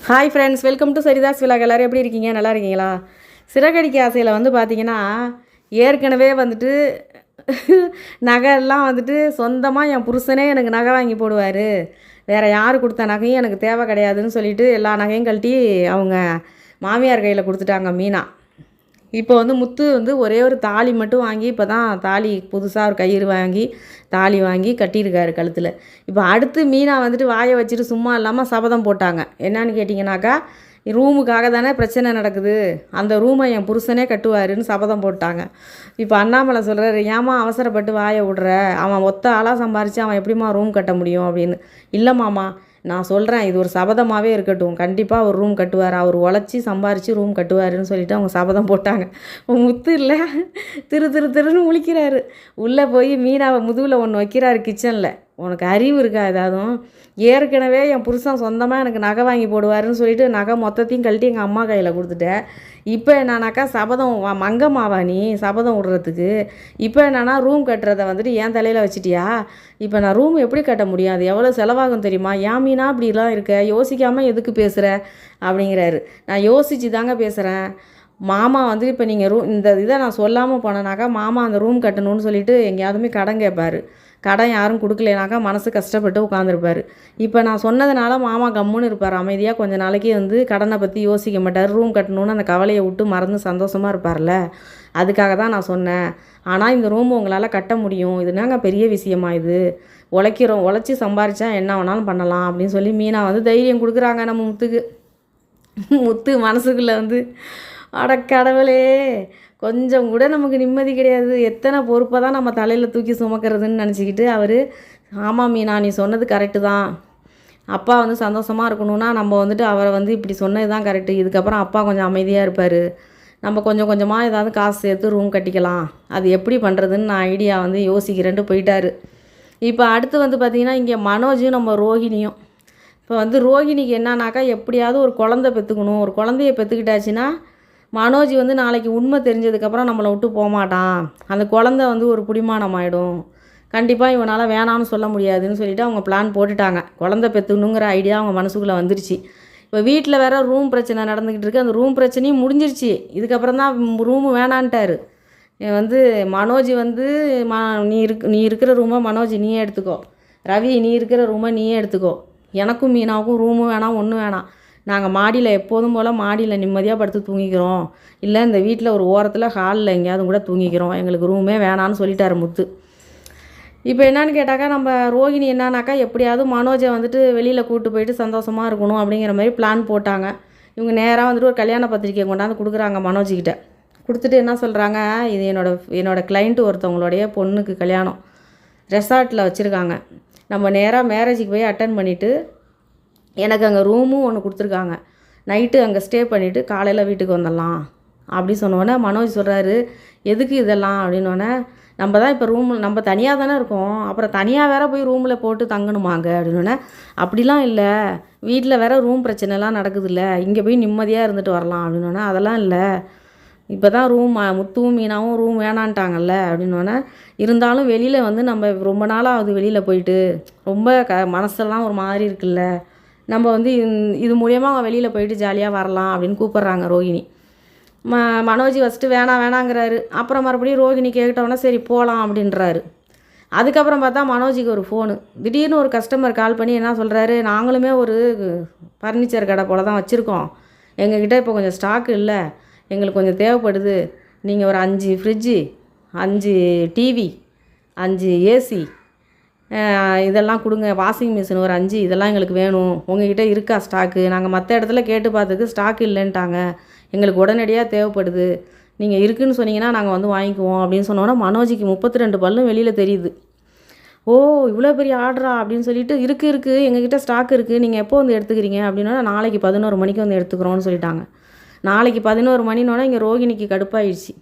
Hi friends, welcome to Saritha's vlog. எல்லோரும் எப்படி இருக்கீங்க? நல்லா இருக்கீங்களா? சிறகடிக்க ஆசையில் பார்த்தீங்கன்னா ஏற்கனவே நகையெல்லாம் சொந்தமாக என் புருஷனே எனக்கு நகை வாங்கி போடுவார், வேறு யார் கொடுத்த நகையும் எனக்கு தேவை கிடையாதுன்னு சொல்லிட்டு எல்லா நகையும் கழட்டி அவங்க மாமியார் கையில் கொடுத்துட்டாங்க மீனா. இப்போ முத்து ஒரே ஒரு தாலி மட்டும் வாங்கி இப்போ தான் தாலி புதுசாக ஒரு கயிறு வாங்கி தாலி வாங்கி கட்டியிருக்காரு கழுத்தில். இப்போ அடுத்து மீனா வாயை வச்சுட்டு சும்மா இல்லாமல் சபதம் போட்டாங்க. என்னன்னு கேட்டிங்கனாக்கா, ரூமுக்காக தானே பிரச்சனை நடக்குது, அந்த ரூமை என் புருஷனே கட்டுவாருன்னு சபதம் போட்டாங்க. இப்போ அண்ணாமலை சொல்கிறாரு, ஏமா அவசரப்பட்டு வாயை விடுற, அவன் ஒத்த ஆளாக சம்பாரித்து அவன் எப்படிமா ரூம் கட்ட முடியும் அப்படின்னு. இல்லை மாமா, நான் சொல்கிறேன், இது ஒரு சபதமாகவே இருக்கட்டும், கண்டிப்பாக அவர் ரூம் கட்டுவார், அவர் உழைச்சி சம்பாரித்து ரூம் கட்டுவாருன்னு சொல்லிவிட்டு அவங்க சபதம் போட்டாங்க. முத்து இல்லை திருன்னு முழிக்கிறாரு. உள்ளே போய் மீனாவை முதுகில் ஒன்று வைக்கிறாரு கிச்சனில். உனக்கு அறிவு இருக்கா ஏதாவதும்? ஏற்கனவே என் புருஷன் சொந்தமாக எனக்கு நகை வாங்கி போடுவாருன்னு சொல்லிட்டு நகை மொத்தத்தையும் கழட்டி எங்கள் அம்மா கையில் கொடுத்துட்டேன். இப்போ என்னன்னாக்கா சபதம் மங்கம்மாவா நீ சபதம் விடுறதுக்கு? இப்போ என்னன்னா ரூம் கட்டுறதை என் தலையில் வச்சிட்டியா? இப்போ நான் ரூம் எப்படி கட்ட முடியாது? எவ்வளோ செலவாகும் தெரியுமா? ஏன் மீனா இப்படிலாம் இருக்க, யோசிக்காமல் எதுக்கு பேசுகிற அப்படிங்கிறாரு. நான் யோசித்து தாங்க பேசுகிறேன். மாமா இப்போ நீங்கள் இந்த இதை நான் சொல்லாமல் போனேனாக்கா மாமா அந்த ரூம் கட்டணும்னு சொல்லிட்டு எங்கேயாவதுமே கடன் கேட்பார். கடன் யாரும் கொடுக்கலனாக்கா மனசு கஷ்டப்பட்டு உட்காந்துருப்பார். இப்போ நான் சொன்னதுனால மாமா கம்முன்னு இருப்பார், அமைதியாக கொஞ்ச நாளைக்கு கடனை பற்றி யோசிக்க மாட்டார். ரூம் கட்டணுன்னு அந்த கவலையை விட்டு மறந்து சந்தோஷமாக இருப்பார்ல, அதுக்காக தான் நான் சொன்னேன். ஆனால் இந்த ரூம் உங்களால் கட்ட முடியும், இதுனாங்க பெரிய விஷயமா, இது உழைச்சி சம்பாரித்தா என்ன வேணாலும் பண்ணலாம் அப்படின்னு சொல்லி மீனா தைரியம் கொடுக்குறாங்க நம்ம முத்துக்கு. முத்து மனசுக்குள்ளே அட கடவுளே, கொஞ்சம் கூட நமக்கு நிம்மதி கிடையாது, எத்தனை பொறுப்பை தான் நம்ம தலையில் தூக்கி சுமக்கிறதுன்னு நினச்சிக்கிட்டு அவர், ஆமாம் மீனா நீ சொன்னது கரெக்டு தான், அப்பா சந்தோஷமாக இருக்கணும்னா நம்ம அவரை இப்படி சொன்னது தான் கரெக்டு, இதுக்கப்புறம் அப்பா கொஞ்சம் அமைதியாக இருப்பார், நம்ம கொஞ்சம் கொஞ்சமாக ஏதாவது காசு சேர்த்து ரூம் கட்டிக்கலாம், அது எப்படி பண்ணுறதுன்னு நான் ஐடியா யோசிக்கிறேன்ட்டு போயிட்டார். இப்போ அடுத்து பார்த்திங்கன்னா இங்கே மனோஜும் நம்ம ரோஹிணியும். இப்போ ரோஹிணிக்கு என்னன்னாக்கா எப்படியாவது ஒரு குழந்தை பெற்றுக்கணும், ஒரு குழந்தைய பெற்றுக்கிட்டாச்சுன்னா மனோஜ் நாளைக்கு உண்மை தெரிஞ்சதுக்கப்புறம் நம்மளை விட்டு போகமாட்டான், அந்த குழந்தை ஒரு புடிமானம் ஆகிடும், கண்டிப்பாக இவனால் வேணான்னு சொல்ல முடியாதுன்னு சொல்லிவிட்டு அவங்க பிளான் போட்டுட்டாங்க. குழந்தை பெற்றுக்கணுங்கிற ஐடியா அவங்க மனசுக்குள்ளே வந்துருச்சு. இப்போ வீட்டில் வேறு ரூம் பிரச்சனை நடந்துக்கிட்டு இருக்குது, அந்த ரூம் பிரச்சனையும் முடிஞ்சிருச்சு. இதுக்கப்புறம் தான் ரூமு வேணான்ட்டார். மனோஜ் நீ இருக்கிற ரூமை மனோஜ் நீயே எடுத்துக்கோ, ரவி நீ இருக்கிற ரூமை நீயே எடுத்துக்கோ, எனக்கும் மீனாவுக்கும் ரூமும் வேணாம் ஒன்றும் வேணாம், நாங்கள் மாடியில் எப்போதும் போல் மாடியில் நிம்மதியாக படுத்து தூங்கிக்கிறோம், இல்லை இந்த வீட்டில் ஒரு ஓரத்தில் ஹாலில் எங்கேயாவது கூட தூங்கிக்கிறோம், எங்களுக்கு ரூமே வேணான்னு சொல்லிட்டார் முத்து. இப்போ என்னான்னு கேட்டாக்கா, நம்ம ரோஹிணி என்னன்னாக்கா எப்படியாவது மனோஜை வெளியில் கூப்பிட்டு போயிட்டு சந்தோஷமாக இருக்கணும் அப்படிங்கிற மாதிரி பிளான் போட்டாங்க. இவங்க நேராக ஒரு கல்யாண பத்திரிக்கை கொண்டாந்து கொடுக்குறாங்க மனோஜிக்கிட்ட. கொடுத்துட்டு என்ன சொல்கிறாங்க, இது என்னோடய கிளைண்ட்டு ஒருத்தவங்களுடைய பொண்ணுக்கு கல்யாணம் ரெசார்ட்டில் வச்சுருக்காங்க, நம்ம நேராக மேரேஜுக்கு போய் அட்டன் பண்ணிவிட்டு எனக்கு அங்கே ரூமும் ஒன்று கொடுத்துருக்காங்க, நைட்டு அங்கே ஸ்டே பண்ணிவிட்டு காலையில் வீட்டுக்கு வந்துடலாம் அப்படி சொன்னோன்னே மனோஜ் சொல்கிறாரு, எதுக்கு இதெல்லாம் அப்படின்னோடனே, நம்ம தான் இப்போ நம்ம தனியாக தானே இருக்கோம், அப்புறம் தனியாக வேறு போய் ரூமில் போட்டு தங்கணுமாங்க அப்படின்னோடனே, அப்படிலாம் இல்லை, வீட்டில் வேறு ரூம் பிரச்சனைலாம் நடக்குதுல்ல, இங்கே போய் நிம்மதியாக இருந்துட்டு வரலாம் அப்படின்னோடனே, அதெல்லாம் இல்லை, இப்போ தான் ரூம் முத்துவும் மீனாவும் ரூம் வேணான்ட்டாங்கல்ல அப்படின்னோடனே, இருந்தாலும் வெளியில் நம்ம ரொம்ப நாளாக வெளியில் போயிட்டு ரொம்ப மனசெல்லாம் ஒரு மாதிரி இருக்குல்ல, நம்ம இது மூலியமாக வெளியில் போயிட்டு ஜாலியாக வரலாம் அப்படின்னு கூப்பிட்றாங்க ரோஹிணி. மனோஜ் ஃபஸ்ட்டு வேணாங்கிறாரு, அப்புறம் மறுபடியும் ரோஹிணி கேட்டோன்னே சரி போகலாம் அப்படின்றாரு. அதுக்கப்புறம் பார்த்தா மனோஜுக்கு ஒரு ஃபோனு, திடீர்னு ஒரு கஸ்டமர் கால் பண்ணி என்ன சொல்கிறாரு, நாங்களுமே ஒரு ஃபர்னிச்சர் கடை போல் தான் வச்சுருக்கோம், எங்ககிட்ட இப்போ கொஞ்சம் ஸ்டாக் இல்லை, எங்களுக்கு கொஞ்சம் தேவைப்படுது, நீங்கள் ஒரு 5 ஃப்ரிட்ஜு 5 டிவி 5 ஏசி இதெல்லாம் கொடுங்க, வாஷிங் மிஷின் ஒரு 5 இதெல்லாம் எங்களுக்கு வேணும், உங்கள்கிட்ட இருக்கா ஸ்டாக்கு, நாங்கள் மற்ற இடத்துல கேட்டு பார்த்ததுக்கு ஸ்டாக் இல்லைன்ட்டாங்க, எங்களுக்கு உடனடியாக தேவைப்படுது, நீங்கள் இருக்குதுன்னு சொன்னீங்கன்னா நாங்கள் வாங்கிக்குவோம் அப்படின்னு சொன்னோன்னா மனோஜிக்கு 32 பல்லும் வெளியில் தெரியுது. ஓ இவ்வளோ பெரிய ஆர்டரா அப்படின்னு சொல்லிட்டு, இருக்குது எங்ககிட்ட ஸ்டாக் இருக்குது, நீங்கள் எப்போ எடுத்துக்கிறீங்க அப்படின்னா, நாளைக்கு 11 மணிக்கு எடுத்துக்கிறோன்னு சொல்லிட்டாங்க. நாளைக்கு 11 மணினோட இங்கே ரோஹிணிக்கு கடுப்பாயிடுச்சு.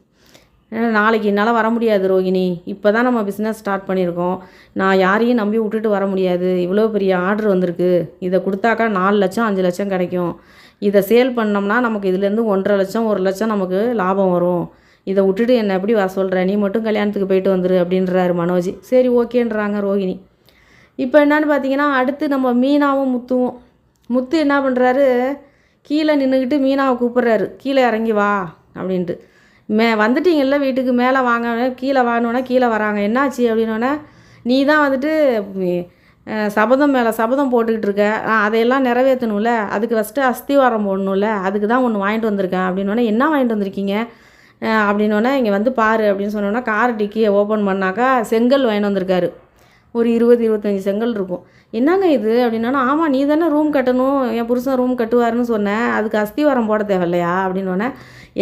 நாளைக்கு என்னால் வர முடியாது ரோஹிணி, இப்போ தான் நம்ம பிஸ்னஸ் ஸ்டார்ட் பண்ணியிருக்கோம், நான் யாரையும் நம்பி விட்டுட்டு வர முடியாது, இவ்வளோ பெரிய ஆர்டர் வந்திருக்கு, இதை கொடுத்தாக்கா 4 லட்சம் 5 லட்சம் கிடைக்கும், இதை சேல் பண்ணோம்னா நமக்கு இதுலேருந்து 1.5 லட்சம் 1 லட்சம் நமக்கு லாபம் வரும், இதை விட்டுட்டு என்னை எப்படி வர சொல்கிற, நீ மட்டும் கல்யாணத்துக்கு போயிட்டு வந்துரு அப்படின்றாரு மனோஜ். சரி ஓகேன்றாங்க ரோஹிணி. இப்போ என்னன்னு பார்த்தீங்கன்னா அடுத்து நம்ம மீனாவும் முத்துவும். முத்து என்ன பண்ணுறாரு, கீழே நின்றுக்கிட்டு மீனாவை கூப்பிட்றாரு, கீழே இறங்கி வா அப்படின்ட்டு. வந்துட்டீங்கல்ல வீட்டுக்கு, மேலே வாங்க, கீழே வாங்கினோன்னே கீழே வராங்க. என்னாச்சு அப்படின்னோடனே, நீ தான் வந்துட்டு சபதம் மேலே சபதம் போட்டுக்கிட்டு இருக்க, அதையெல்லாம் நிறைவேற்றணும்ல, அதுக்கு ஃபஸ்ட்டு அஸ்திவாரம் போடணும்ல, அதுக்கு தான் ஒன்று வாங்கிட்டு வந்திருக்கேன் அப்படின்னோடனே, என்ன வாங்கிட்டு வந்திருக்கீங்க அப்படின்னோடனே, இங்கே வந்து பாரு அப்படின்னு சொன்னோன்னா கார் டிக்கியை ஓப்பன் பண்ணாக்கா செங்கல் வாங்கிட்டு வந்திருக்காரு. ஒரு 20-25 செங்கல் இருக்கும். என்னங்க இது அப்படின்னோன்னா, ஆமாம் நீ தானே ரூம் கட்டணும், என் புருஷன் ரூம் கட்டுவாருன்னு சொன்னேன், அதுக்கு அஸ்திவாரம் போட தேவையில்லையா அப்படின்னோடனே,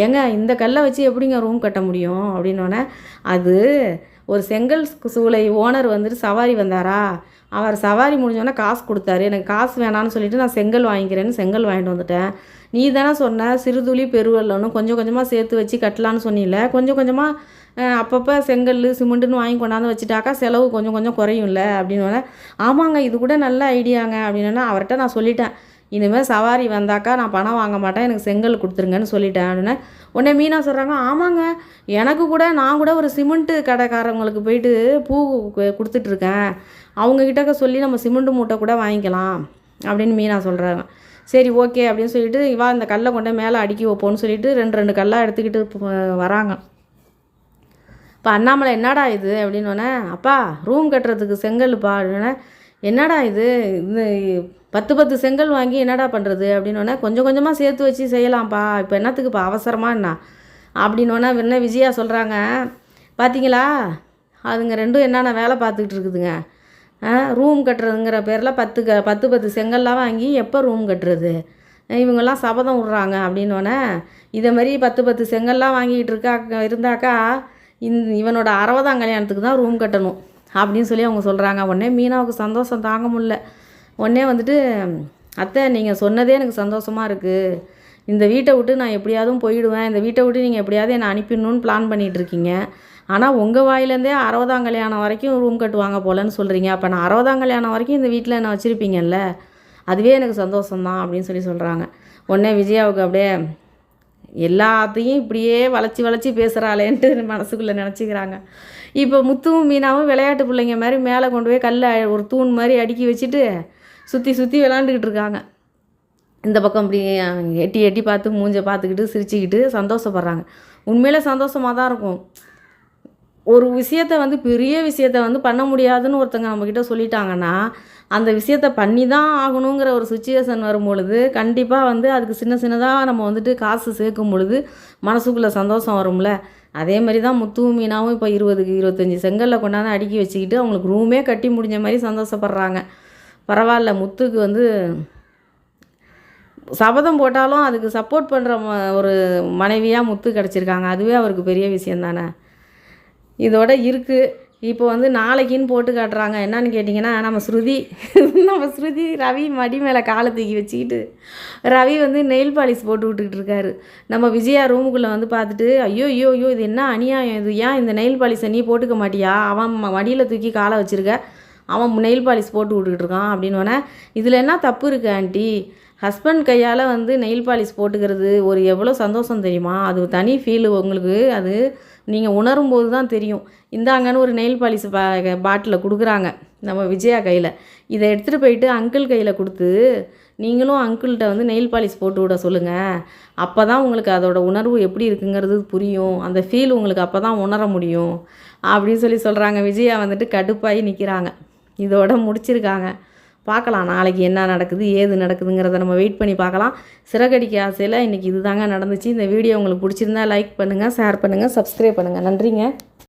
ஏங்க இந்த கல்லை வச்சு எப்படிங்க ரூம் கட்ட முடியும் அப்படின்னோடனே, அது ஒரு செங்கல் சூளை ஓனர் வந்துட்டு சவாரி வந்தாரா, அவர் சவாரி முடிஞ்சோடனே காசு கொடுத்தாரு, எனக்கு காசு வேணான்னு சொல்லிவிட்டு நான் செங்கல் வாங்கிக்கிறேன்னு செங்கல் வாங்கிட்டு வந்துட்டேன். நீ தானே சொன்ன சிறுதுளி பெருவெள்ளம்னு கொஞ்சம் கொஞ்சமாக சேர்த்து வச்சு கட்டலான்னு சொன்னில, கொஞ்சம் கொஞ்சமாக அப்பப்போ செங்கல் சிமெண்ட்டுன்னு வாங்கி கொண்டாந்து வச்சுட்டாக்கா செலவு கொஞ்சம் கொஞ்சம் குறையும்ல அப்படின்னோடனே, ஆமாங்க இது கூட நல்ல ஐடியாங்க அப்படின்னா, அவர்கிட்ட நான் சொல்லிட்டேன், இனிமேல் சவாரி வந்தாக்கா நான் பணம் வாங்க மாட்டேன், எனக்கு செங்கல் கொடுத்துருங்கன்னு சொல்லிட்டேன் அப்படின்னா, உடனே மீனா சொல்கிறாங்க, ஆமாங்க எனக்கு கூட நான் கூட ஒரு சிமெண்ட்டு கடைக்காரவங்களுக்கு போயிட்டு பூ கொடுத்துட்ருக்கேன், அவங்கக்கிட்ட சொல்லி நம்ம சிமெண்ட்டு மூட்டை கூட வாங்கிக்கலாம் அப்படின்னு மீனா சொல்கிறாங்க. சரி ஓகே அப்படின்னு சொல்லிட்டு, வா இந்த கல்லை கொண்டு மேலே அடுக்கி வைப்போன்னு சொல்லிட்டு 2 கல்லாக எடுத்துக்கிட்டு வராங்க. இப்போ அண்ணாமலை என்னடா இது அப்படின்னோடனே, அப்பா ரூம் கட்டுறதுக்கு செங்கல்ப்பா அப்படின்னோடனே, என்னடா இது 10 செங்கல் வாங்கி என்னடா பண்ணுறது அப்படின்னோடனே, கொஞ்சம் கொஞ்சமாக சேர்த்து வச்சு செய்யலாம்ப்பா, இப்போ என்னத்துக்குப்பா அவசரமா என்ன அப்படின்னோடனே என்ன விஜயா சொல்கிறாங்க, பார்த்தீங்களா அதுங்க ரெண்டும் என்னென்ன வேலை பார்த்துக்கிட்டு இருக்குதுங்க, ரூம் கட்டுறதுங்கிற பேரில் 10 செங்கல்லாம் வாங்கி எப்போ ரூம் கட்டுறது, இவங்கெல்லாம் சபதம் விட்றாங்க அப்படின்னோடனே, இதை மாதிரி 10 செங்கல்லாம் வாங்கிட்டு இருந்தாக்கா இவனோட 60ஆம் கல்யாணத்துக்கு தான் ரூம் கட்டணும் அப்படின்னு சொல்லி அவங்க சொல்கிறாங்க. உடனே மீனாவுக்கு சந்தோஷம் தாங்க முடியல. உடனே வந்துட்டு, அத்தை நீங்கள் சொன்னதே எனக்கு சந்தோஷமாக இருக்குது, இந்த வீட்டை விட்டு நான் எப்படியாவது போயிடுவேன், இந்த வீட்டை விட்டு நீங்கள் எப்படியாவது என்னை அனுப்பிடணுன்னு பிளான் பண்ணிகிட்ருக்கீங்க, ஆனால் உங்கள் வாயிலேருந்தே 60ஆம் கல்யாணம் வரைக்கும் ரூம் கட்டுவாங்க போலன்னு சொல்கிறீங்க, அப்போ நான் 60ஆம் கல்யாணம் வரைக்கும் இந்த வீட்டில் என்னை வச்சுருப்பீங்கல்ல, அதுவே எனக்கு சந்தோஷம்தான் அப்படின்னு சொல்லி சொல்கிறாங்க. உடனே விஜயாவுக்கு அப்படியே எல்லாத்தையும் இப்படியே வளைச்சி வளைச்சி பேசுகிறாளேன்ட்டு மனசுக்குள்ளே நினச்சிக்கிறாங்க. இப்போ முத்துவும் மீனாவும் விளையாட்டு பிள்ளைங்க மாதிரி மேலே கொண்டு போய் கல்லை ஒரு தூண் மாதிரி அடுக்கி வச்சுட்டு சுற்றி சுற்றி விளாண்டுக்கிட்டு இருக்காங்க. இந்த பக்கம் இப்படி எட்டி எட்டி பார்த்து மூஞ்சை பார்த்துக்கிட்டு சிரிச்சுக்கிட்டு சந்தோஷப்படுறாங்க. உண்மையிலே சந்தோஷமாக தான் இருக்கும். ஒரு விஷயத்தை வந்து பெரிய விஷயத்தை வந்து பண்ண முடியாதுன்னு ஒருத்தங்க நம்மக்கிட்ட சொல்லிட்டாங்கன்னா, அந்த விஷயத்தை பண்ணி தான் ஆகணுங்கிற ஒரு சுச்சுவேஷன் வரும்பொழுது கண்டிப்பாக வந்து அதுக்கு சின்ன சின்னதாக நம்ம வந்துட்டு காசு சேர்க்கும் பொழுது மனசுக்குள்ளே சந்தோஷம் வரும்ல. அதே மாதிரி தான் முத்துவும் மீனாவும் இப்போ 20-25 செங்கல்ல கொண்டாந்து அடுக்கி வச்சுக்கிட்டு அவங்களுக்கு ரூமே கட்டி முடிஞ்ச மாதிரி சந்தோஷப்படுறாங்க. பரவாயில்ல, முத்துக்கு வந்து சபதம் போட்டாலும் அதுக்கு சப்போர்ட் பண்ணுற ஒரு மனைவியாக முத்து கிடச்சிருக்காங்க. அதுவே அவருக்கு பெரிய விஷயம் தானே. இதோட இருக்குது. இப்போ வந்து நாளைக்குன்னு போட்டு காட்டுறாங்க. என்னன்னு கேட்டிங்கன்னா, நம்ம ஸ்ருதி ரவி மடி மேலே காலை தூக்கி வச்சுக்கிட்டு ரவி வந்து நெயில் பாலிஷ் போட்டு விட்டுக்கிட்டு இருக்காரு. நம்ம விஜயா ரூமுக்குள்ளே வந்து பார்த்துட்டு, ஐயோ இது என்ன அநியாயம், இது ஏன் இந்த நெயில் பாலிஷை நீ போட்டுக்க மாட்டியா, அவன் மடியில் தூக்கி காலை வச்சுருக்க, அவன் நெயில் பாலிஷ் போட்டு விட்டுக்கிட்டு இருக்கான் அப்படின்னோடனே, இதில் என்ன தப்பு இருக்குது ஆண்டி, ஹஸ்பண்ட் கையால் வந்து நெயில் பாலிஷ் போட்டுக்கிறது ஒரு எவ்வளோ சந்தோஷம் தெரியுமா, அது தனி ஃபீலு உங்களுக்கு, அது நீங்கள் உணரும்போது தான் தெரியும். இந்தாங்கன்னு ஒரு நெயில் பாலிஷ் பாட்டில் கொடுக்குறாங்க நம்ம விஜயா கையில். இதை எடுத்துகிட்டு போயிட்டு அங்கிள் கையில் கொடுத்து நீங்களும் அங்கிள்கிட்ட வந்து நெயில் பாலிஷ் போட்டு விட சொல்லுங்கள். அப்போ தான் உங்களுக்கு அதோட உணர்வு எப்படி இருக்குங்கிறது புரியும், அந்த ஃபீல் உங்களுக்கு அப்போ தான் உணர முடியும் அப்படின்னு சொல்லி சொல்கிறாங்க. விஜயா வந்துட்டு கடுப்பாகி நிற்கிறாங்க. இதோட முடிச்சிருக்காங்க. பார்க்கலாம் நாளைக்கு என்ன நடக்குது ஏது நடக்குதுங்கிறத நம்ம வெயிட் பண்ணி பார்க்கலாம். சிறகடிக்க ஆசையில் இன்றைக்கி இது தாங்க நடந்துச்சு. இந்த வீடியோ உங்களுக்கு பிடிச்சிருந்தா லைக் பண்ணுங்கள், ஷேர் பண்ணுங்கள், சப்ஸ்கிரைப் பண்ணுங்கள். நன்றிங்க.